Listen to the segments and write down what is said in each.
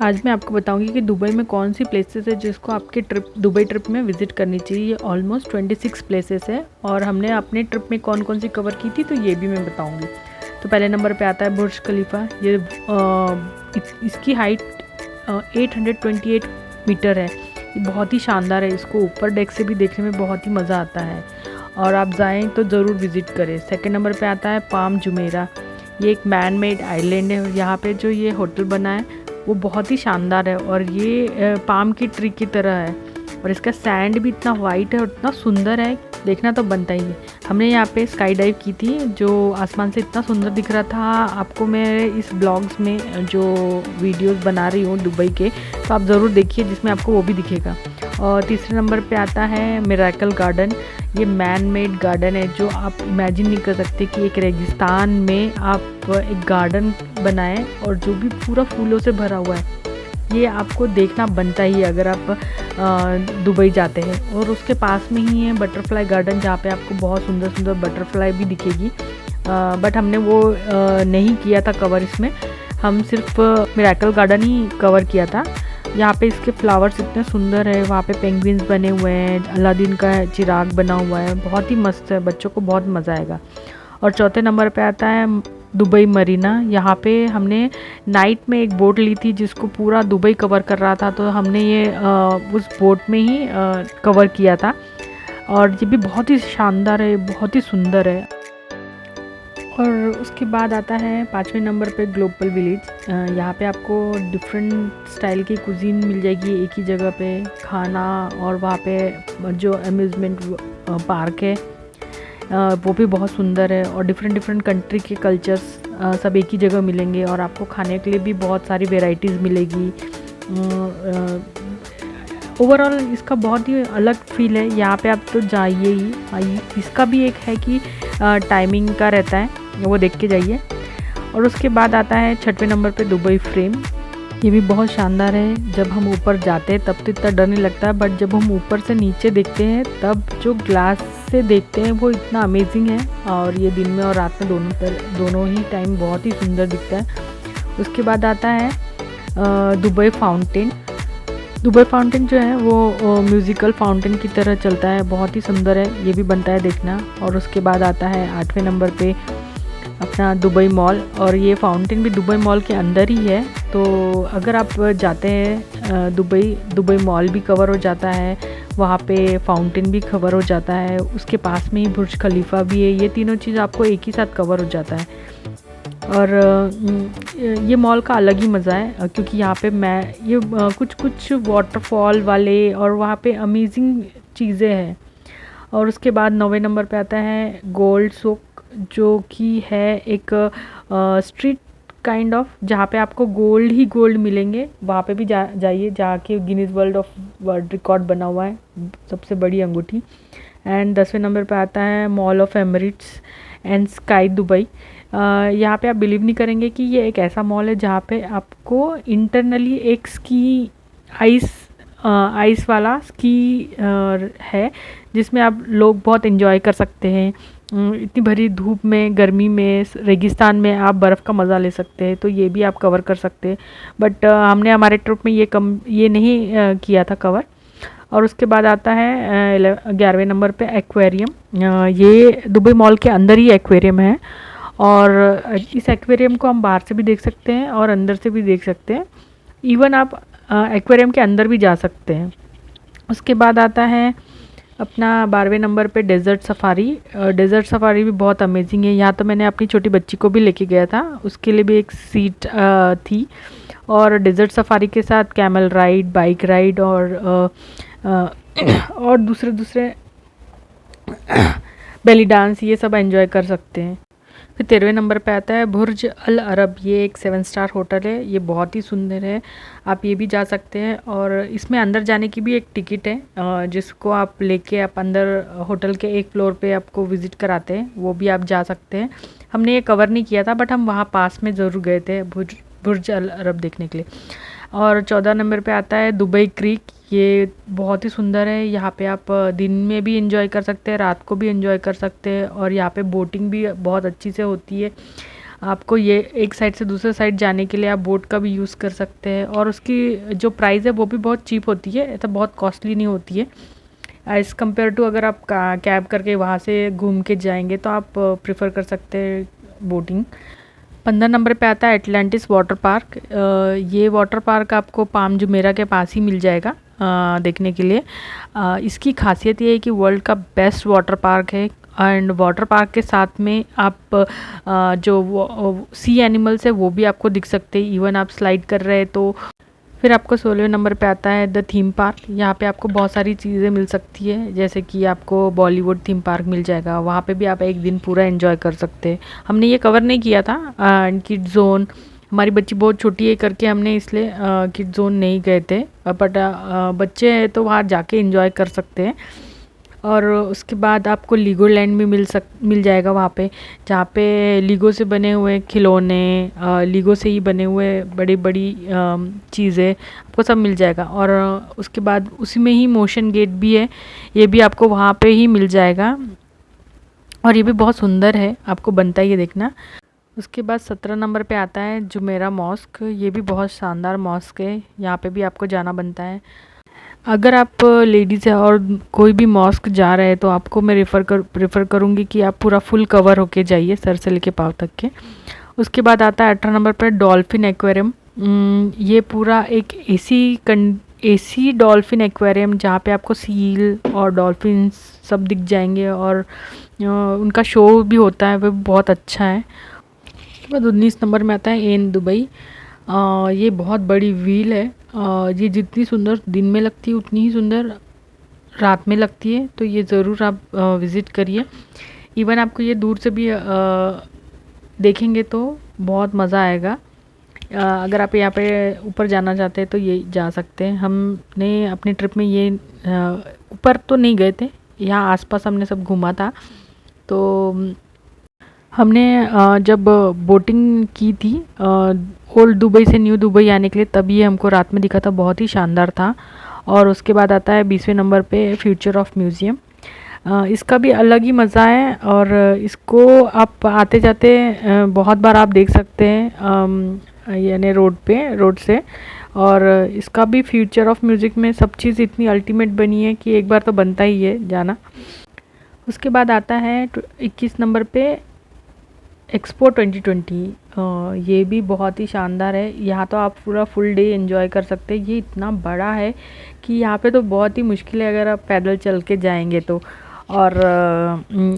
आज मैं आपको बताऊंगी कि दुबई में कौन सी प्लेसेस है जिसको आपके दुबई ट्रिप में विज़िट करनी चाहिए। ये ऑलमोस्ट 26 प्लेसेस है और हमने अपने ट्रिप में कौन कौन सी कवर की थी तो ये भी मैं बताऊंगी। तो पहले नंबर पे आता है बुर्ज खलीफा। ये इसकी हाइट 828 मीटर है। ये बहुत ही शानदार है। इसको ऊपर डेक से भी देखने में बहुत ही मज़ा आता है और आप जाएँ तो ज़रूर विज़िट करें। सेकेंड नंबर पर आता है पाम जुमेरा। ये एक मैन मेड आइलैंड है और यहाँ पे जो ये होटल बना है वो बहुत ही शानदार है और ये पाम की ट्री की तरह है और इसका सैंड भी इतना वाइट है और इतना सुंदर है, देखना तो बनता ही है। हमने यहाँ पे स्काई डाइव की थी जो आसमान से इतना सुंदर दिख रहा था। आपको मैं इस ब्लॉग्स में जो वीडियोस बना रही हूँ दुबई के, तो आप ज़रूर देखिए जिसमें आपको वो भी दिखेगा। और तीसरे नंबर पे आता है मिरेकल गार्डन। ये मैन मेड गार्डन है जो आप इमेजिन नहीं कर सकते कि एक रेगिस्तान में आप एक गार्डन बनाएं और जो भी पूरा फूलों से भरा हुआ है। ये आपको देखना बनता ही है अगर आप दुबई जाते हैं। और उसके पास में ही है बटरफ्लाई गार्डन जहाँ पे आपको बहुत सुंदर सुंदर बटरफ्लाई भी दिखेगी। बट हमने वो नहीं किया था कवर इसमें, हम सिर्फ मिरेकल गार्डन ही कवर किया था। यहाँ पे इसके फ्लावर्स इतने सुंदर है, वहाँ पे पेंगुइन्स बने हुए हैं, अलादीन का चिराग बना हुआ है, बहुत ही मस्त है, बच्चों को बहुत मज़ा आएगा। और चौथे नंबर पे आता है दुबई मरीना। यहाँ पे हमने नाइट में एक बोट ली थी जिसको पूरा दुबई कवर कर रहा था, तो हमने ये उस बोट में ही कवर किया था और ये भी बहुत ही शानदार है, बहुत ही सुंदर है। और उसके बाद आता है पाँचवें नंबर पे ग्लोबल विलेज। यहाँ पे आपको डिफरेंट स्टाइल की कुजीन मिल जाएगी एक ही जगह पे, खाना और वहाँ पे जो अम्यूज़मेंट पार्क है वो भी बहुत सुंदर है और डिफरेंट कंट्री के कल्चर्स सब एक ही जगह मिलेंगे और आपको खाने के लिए भी बहुत सारी वेराइटीज़ मिलेगी। ओवरऑल इसका बहुत ही अलग फील है। यहाँ पे आप तो जाइए ही। इसका भी एक है कि टाइमिंग का रहता है, वो देख के जाइए। और उसके बाद आता है छठवें नंबर पे दुबई फ्रेम। ये भी बहुत शानदार है। जब हम ऊपर जाते हैं तब तो इतना डर नहीं लगता है, बट जब हम ऊपर से नीचे देखते हैं तब जो ग्लास से देखते हैं वो इतना अमेजिंग है और ये दिन में और रात में दोनों ही टाइम बहुत ही सुंदर दिखता है। उसके बाद आता है दुबई फाउंटेन। दुबई फाउंटेन जो है वो म्यूज़िकल फाउंटेन की तरह चलता है, बहुत ही सुंदर है, ये भी बनता है देखना। और उसके बाद आता है आठवें नंबर पे अपना दुबई मॉल और ये फाउंटेन भी दुबई मॉल के अंदर ही है। तो अगर आप जाते हैं दुबई मॉल भी कवर हो जाता है, वहाँ पे फाउंटेन भी कवर हो जाता है, उसके पास में ही बुर्ज खलीफा भी है। ये तीनों चीज़ आपको एक ही साथ कवर हो जाता है और ये मॉल का अलग ही मज़ा है क्योंकि यहाँ पे ये कुछ वाटरफॉल वाले और वहाँ पे अमेजिंग चीज़ें हैं। और उसके बाद 9वें नंबर पे आता है गोल्ड सूक, जो कि है एक स्ट्रीट काइंड ऑफ, जहाँ पे आपको गोल्ड ही गोल्ड मिलेंगे। वहाँ पे भी जाइए जहाँ के गिनीज वर्ल्ड रिकॉर्ड बना हुआ है, सबसे बड़ी अंगूठी। एंड 10वें नंबर पे आता है mall of Emirates and sky Dubai. यहाँ पे आप बिलीव नहीं करेंगे कि ये एक ऐसा मॉल है जहाँ पे आपको इंटरनली एक स्की आइस वाला स्की है जिसमें आप लोग बहुत एंजॉय कर सकते हैं। इतनी भरी धूप में, गर्मी में, रेगिस्तान में आप बर्फ़ का मज़ा ले सकते हैं, तो ये भी आप कवर कर सकते हैं। बट हमने हमारे ट्रिप में ये नहीं किया था कवर। और उसके बाद आता है 11वें नंबर पे एक्वेरियम। ये दुबई मॉल के अंदर ही एक्वेरियम है और इस एक्वेरियम को हम बाहर से भी देख सकते हैं और अंदर से भी देख सकते हैं। इवन आप एक्वेरियम के अंदर भी जा सकते हैं। उसके बाद आता है अपना 12वें नंबर पे डेज़र्ट सफारी। डेज़र्ट सफारी भी बहुत अमेजिंग है। यहाँ तो मैंने अपनी छोटी बच्ची को भी लेके गया था, उसके लिए भी एक सीट थी। और डेज़र्ट सफारी के साथ कैमल राइड, बाइक राइड और दूसरे बेली डांस, ये सब एंजॉय कर सकते हैं। फिर 13वें नंबर पे आता है बुर्ज अल अरब। ये एक 7 स्टार होटल है, ये बहुत ही सुंदर है, आप ये भी जा सकते हैं। और इसमें अंदर जाने की भी एक टिकट है जिसको आप लेके आप अंदर होटल के एक फ्लोर पे आपको विज़िट कराते हैं, वो भी आप जा सकते हैं। हमने ये कवर नहीं किया था बट हम वहाँ पास में ज़रूर गए थे बुर्ज अल अरब देखने के लिए। और 14 नंबर पे आता है दुबई क्रीक। ये बहुत ही सुंदर है, यहाँ पे आप दिन में भी एंजॉय कर सकते हैं, रात को भी एंजॉय कर सकते हैं और यहाँ पे बोटिंग भी बहुत अच्छी से होती है। आपको ये एक साइड से दूसरे साइड जाने के लिए आप बोट का भी यूज़ कर सकते हैं, और उसकी जो प्राइस है वो भी बहुत चीप होती है, ऐसा बहुत कॉस्टली नहीं होती है एज़ कम्पेयर टू अगर आप कैब करके वहाँ से घूम के जाएंगे तो आप प्रेफर कर सकते हैं बोटिंग। 15 नंबर पे आता है एटलांटिस वाटर पार्क। ये वाटर पार्क आपको पाम जुमेरा के पास ही मिल जाएगा देखने के लिए। इसकी खासियत ये है कि वर्ल्ड का बेस्ट वाटर पार्क है, एंड वाटर पार्क के साथ में आप जो सी एनिमल्स है वो भी आपको दिख सकते हैं, इवन आप स्लाइड कर रहे हैं तो। फिर आपको 16वें नंबर पे आता है द थीम पार्क। यहाँ पे आपको बहुत सारी चीज़ें मिल सकती है, जैसे कि आपको बॉलीवुड थीम पार्क मिल जाएगा, वहाँ पे भी आप एक दिन पूरा एंजॉय कर सकते हैं। हमने ये कवर नहीं किया था किड जोन, हमारी बच्ची बहुत छोटी है करके हमने इसलिए किड जोन नहीं गए थे, बट बच्चे हैं तो वहाँ जाके एंजॉय कर सकते हैं। और उसके बाद आपको लीगो लैंड भी मिल जाएगा वहाँ पे, जहाँ पे लीगो से बने हुए खिलौने, लीगो से ही बने हुए बड़ी बड़ी चीज़ें आपको सब मिल जाएगा। और उसके बाद उसी में ही मोशन गेट भी है, ये भी आपको वहाँ पे ही मिल जाएगा, और ये भी बहुत सुंदर है, आपको बनता ही है देखना। उसके बाद 17 नंबर पे आता है जुमेरा मॉस्क। ये भी बहुत शानदार मॉस्क है, यहाँ पे भी आपको जाना बनता है। अगर आप लेडीज़ है और कोई भी मॉस्क जा रहे हैं तो आपको मैं प्रेफर करूँगी कि आप पूरा फुल कवर होके जाइए सर से लेके पाँव तक के। उसके बाद आता है 18 नंबर पर डॉल्फिन एक्वेरियम। ये पूरा एक एसी डॉल्फिन एक्वेरियम, जहाँ पे आपको सील और डॉल्फिन सब दिख जाएंगे, और उनका शो भी होता है, वो बहुत अच्छा है। उसके बाद 19 नंबर में आता है एन दुबई। ये बहुत बड़ी व्हील है, ये जितनी सुंदर दिन में लगती है उतनी ही सुंदर रात में लगती है, तो ये ज़रूर आप विज़िट करिए। इवन आपको ये दूर से भी देखेंगे तो बहुत मज़ा आएगा। अगर आप यहाँ पे ऊपर जाना चाहते हैं तो ये जा सकते हैं। हमने अपनी ट्रिप में ये ऊपर तो नहीं गए थे, यहाँ आसपास हमने सब घूमा था। तो हमने जब बोटिंग की थी ओल्ड दुबई से न्यू दुबई आने के लिए, तब ये हमको रात में दिखा था, बहुत ही शानदार था। और उसके बाद आता है 20वें नंबर पे फ्यूचर ऑफ म्यूज़ियम। इसका भी अलग ही मज़ा है, और इसको आप आते जाते बहुत बार आप देख सकते हैं, यानी रोड से। और इसका भी फ्यूचर ऑफ म्यूज़िक में सब चीज़ इतनी अल्टीमेट बनी है कि एक बार तो बनता ही है जाना। उसके बाद आता है 21 नंबर पे एक्सपो 2020। ये भी बहुत ही शानदार है, यहाँ तो आप पूरा फुल डे एंजॉय कर सकते हैं। ये इतना बड़ा है कि यहाँ पे तो बहुत ही मुश्किल है अगर आप पैदल चल के जाएंगे तो। और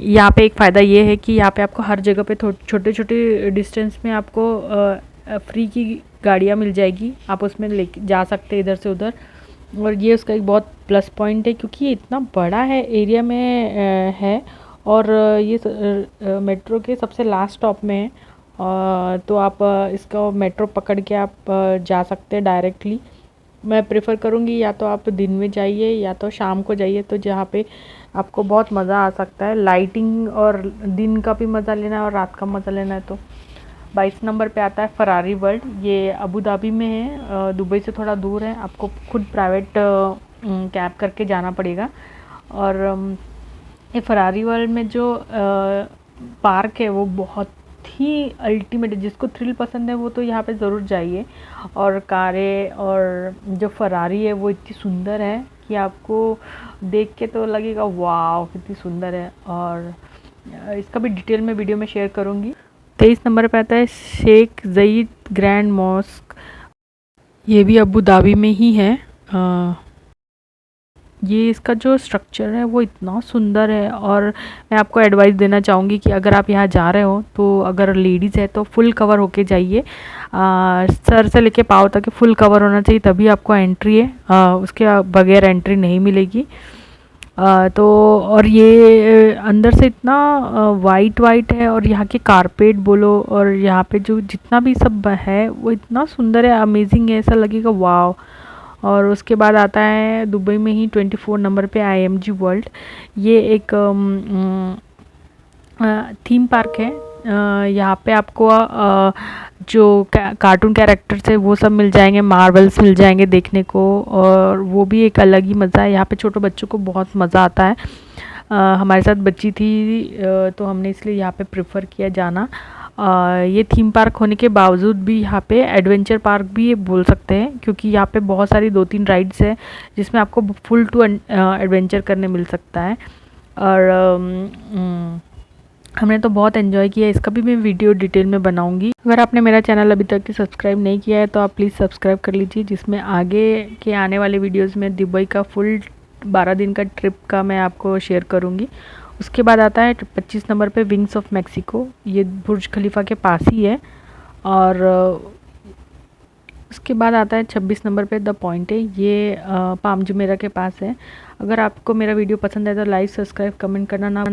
यहाँ पे एक फ़ायदा ये है कि यहाँ पे आपको हर जगह पे छोटे छोटे डिस्टेंस में आपको फ्री की गाड़ियाँ मिल जाएगी, आप उसमें ले जा सकते हैं इधर से उधर। और ये उसका एक बहुत प्लस पॉइंट है, क्योंकि ये इतना बड़ा है एरिया में है, और ये मेट्रो के सबसे लास्ट स्टॉप में है। तो आप इसका मेट्रो पकड़ के आप जा सकते हैं डायरेक्टली। मैं प्रेफर करूँगी या तो आप दिन में जाइए या तो शाम को जाइए, तो जहाँ पे आपको बहुत मज़ा आ सकता है। लाइटिंग और दिन का भी मज़ा लेना है और रात का मज़ा लेना है तो। 22 नंबर पे आता है फरारी वर्ल्ड। ये अबू धाबी में है, दुबई से थोड़ा दूर है, आपको खुद प्राइवेट कैब करके जाना पड़ेगा। और ये फरारी वर्ल्ड में जो पार्क है वो बहुत ही अल्टीमेट है, जिसको थ्रिल पसंद है वो तो यहाँ पे ज़रूर जाइए। और कारें और जो फरारी है वो इतनी सुंदर है कि आपको देख के तो लगेगा वाव कितनी सुंदर है। और इसका भी डिटेल में वीडियो में शेयर करूँगी। 23 नंबर पे आता है शेख ज़ईद ग्रैंड मॉस्क। ये भी अबू धाबी में ही है। ये इसका जो स्ट्रक्चर है वो इतना सुंदर है, और मैं आपको एडवाइस देना चाहूँगी कि अगर आप यहाँ जा रहे हो तो अगर लेडीज़ है तो फुल कवर होके जाइए, सर से लेके पाँव तक फुल कवर होना चाहिए, तभी आपको एंट्री है, उसके बगैर एंट्री नहीं मिलेगी। तो और ये अंदर से इतना वाइट है, और यहाँ के कारपेट बोलो और यहाँ पे जो जितना भी सब है वो इतना सुंदर है, अमेजिंग है, ऐसा लगेगा वाव। और उसके बाद आता है दुबई में ही 24 नंबर पे IMG वर्ल्ड। ये एक थीम पार्क है। यहाँ पे आपको जो कार्टून कैरेक्टर्स है वो सब मिल जाएंगे, मार्वल्स मिल जाएंगे देखने को, और वो भी एक अलग ही मज़ा है। यहाँ पे छोटे बच्चों को बहुत मज़ा आता है। हमारे साथ बच्ची थी तो हमने इसलिए यहाँ पे प्रेफर किया जाना। ये थीम पार्क होने के बावजूद भी यहाँ पे एडवेंचर पार्क भी ये बोल सकते हैं, क्योंकि यहाँ पे बहुत सारी 2-3 राइड्स हैं जिसमें आपको फुल टू एडवेंचर करने मिल सकता है। और हमने तो बहुत एंजॉय किया। इसका भी मैं वीडियो डिटेल में बनाऊंगी। अगर आपने मेरा चैनल अभी तक सब्सक्राइब नहीं किया है तो आप प्लीज़ सब्सक्राइब कर लीजिए, जिसमें आगे के आने वाले वीडियोस में दुबई का फुल 12 दिन का ट्रिप का मैं आपको शेयर करूंगी। उसके बाद आता है 25 नंबर पे विंग्स ऑफ मैक्सिको। ये बुर्ज खलीफा के पास ही है। और उसके बाद आता है 26 नंबर पे द पॉइंट है। ये पाम जुमेरा के पास है। अगर आपको मेरा वीडियो पसंद है तो लाइक, सब्सक्राइब, कमेंट करना ना